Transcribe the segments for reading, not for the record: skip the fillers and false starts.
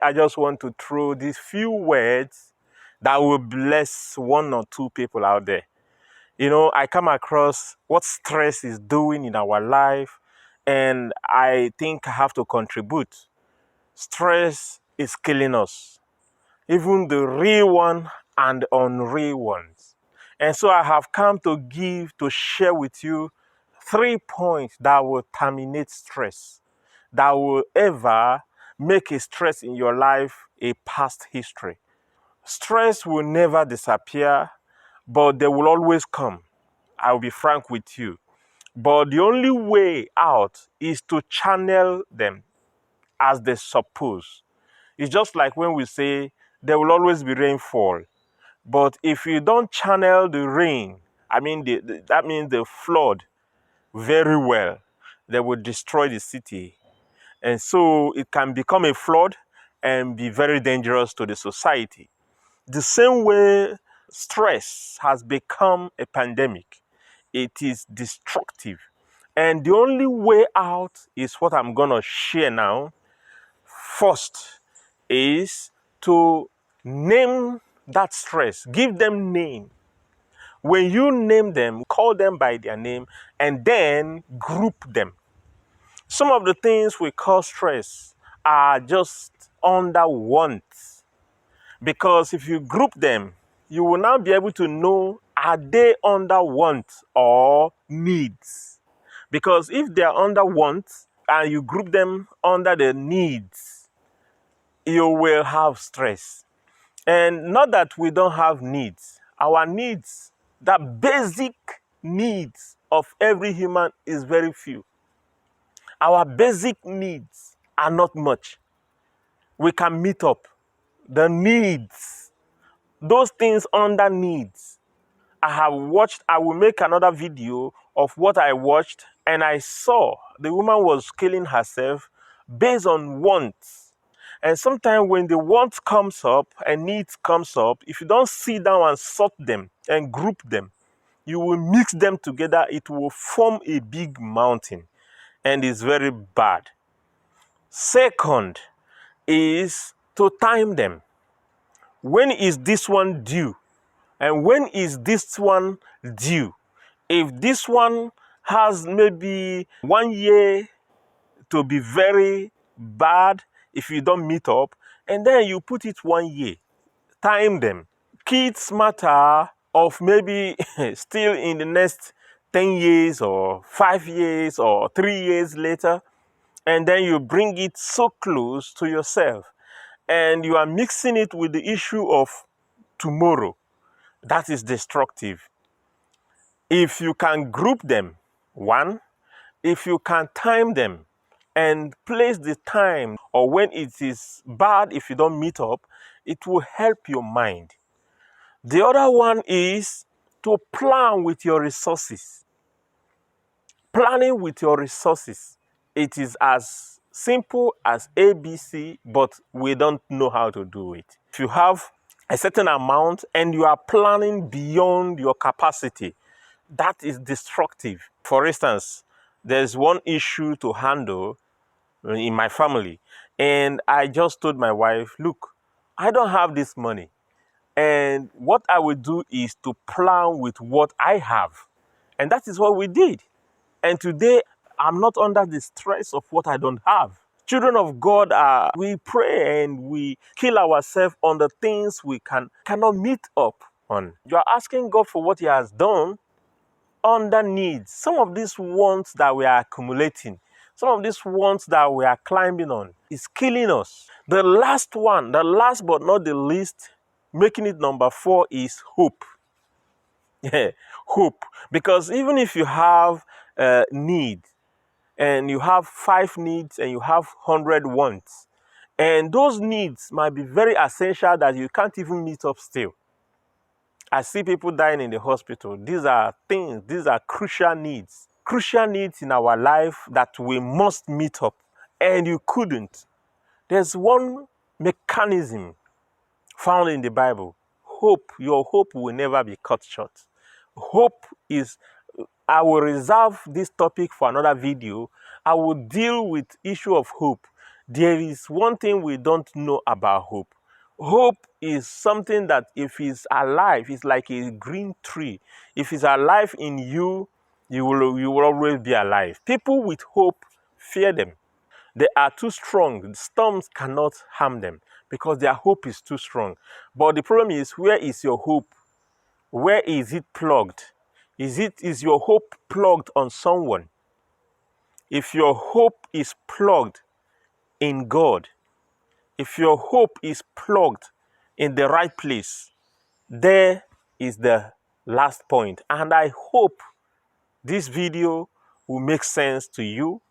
I just want to throw these few words that will bless one or two people out there. I come across what stress is doing in our life, and I think I have to contribute. Stress is killing us, even the real one and unreal ones. And so I have come to share with you 3 points that will terminate stress, that will ever make a stress in your life a past history. Stress will never disappear, but they will always come. I'll be frank with you. But the only way out is to channel them as they suppose. It's just like when we say there will always be rainfall. But if you don't channel the rain, that means the flood, very well, they will destroy the city. And so it can become a flood and be very dangerous to the society. The same way stress has become a pandemic, it is destructive. And the only way out is what I'm going to share now. First is to name that stress, give them name. When you name them, call them by their name, and then group them. Some of the things we call stress are just under wants. Because if you group them, you will now be able to know, are they under wants or needs? Because if they are under wants and you group them under the needs, you will have stress. And not that we don't have needs. Our needs, the basic needs of every human is very few. Our basic needs are not much. We can meet up. The needs, those things under needs. I will make another video of what I watched, and I saw the woman was killing herself based on wants. And sometimes when the want comes up and needs comes up, if you don't sit down and sort them and group them, you will mix them together, it will form a big mountain, and it's very bad. Second is to time them. When is this one due? And when is this one due? If this one has maybe 1 year to be very bad, if you don't meet up, and then you put it 1 year, time them. Kids matter of maybe still in the next 10 years or 5 years or 3 years later, and then you bring it so close to yourself, and you are mixing it with the issue of tomorrow. That is destructive. If you can group them, one, if you can time them and place the time or when it is bad, if you don't meet up, it will help your mind. The other one is to plan with your resources. Planning with your resources. It is as simple as ABC, but we don't know how to do it. If you have a certain amount and you are planning beyond your capacity, that is destructive. For instance, there's one issue to handle in my family, and I just told my wife, look, I don't have this money, and what I will do is to plan with what I have. And that is what we did. And today, I'm not under the stress of what I don't have. Children of God, we pray and we kill ourselves on the things we cannot meet up on. You are asking God for what He has done under needs. Some of these wants that we are accumulating, some of these wants that we are climbing on, is killing us. The last one, the last but not the least, making it number 4, is hope. Hope. Because even if you have need, and you have 5 needs and you have 100 wants, and those needs might be very essential that you can't even meet up still. I see people dying in the hospital. These are crucial needs. Crucial needs in our life that we must meet up, and you couldn't. There's one mechanism found in the Bible. Hope. Your hope will never be cut short. Hope is, I will reserve this topic for another video. I will deal with issue of hope. there is one thing we don't know about hope. Hope is something that if it's alive, it's like a green tree. If it's alive in you, you will always be alive. People with hope fear them. They are too strong. Storms cannot harm them because their hope is too strong. But the problem is, where is your hope? Where is it plugged? Is your hope plugged on someone? If your hope is plugged in God, if your hope is plugged in the right place, there is the last point. And I hope this video will make sense to you,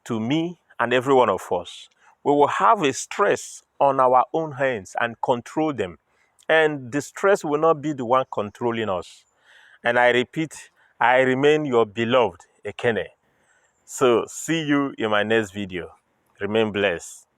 to me, and every one of us. We will have a stress on our own hands and control them. And the stress will not be the one controlling us. And I repeat, I remain your beloved Ekene. So see you in my next video. Remain blessed.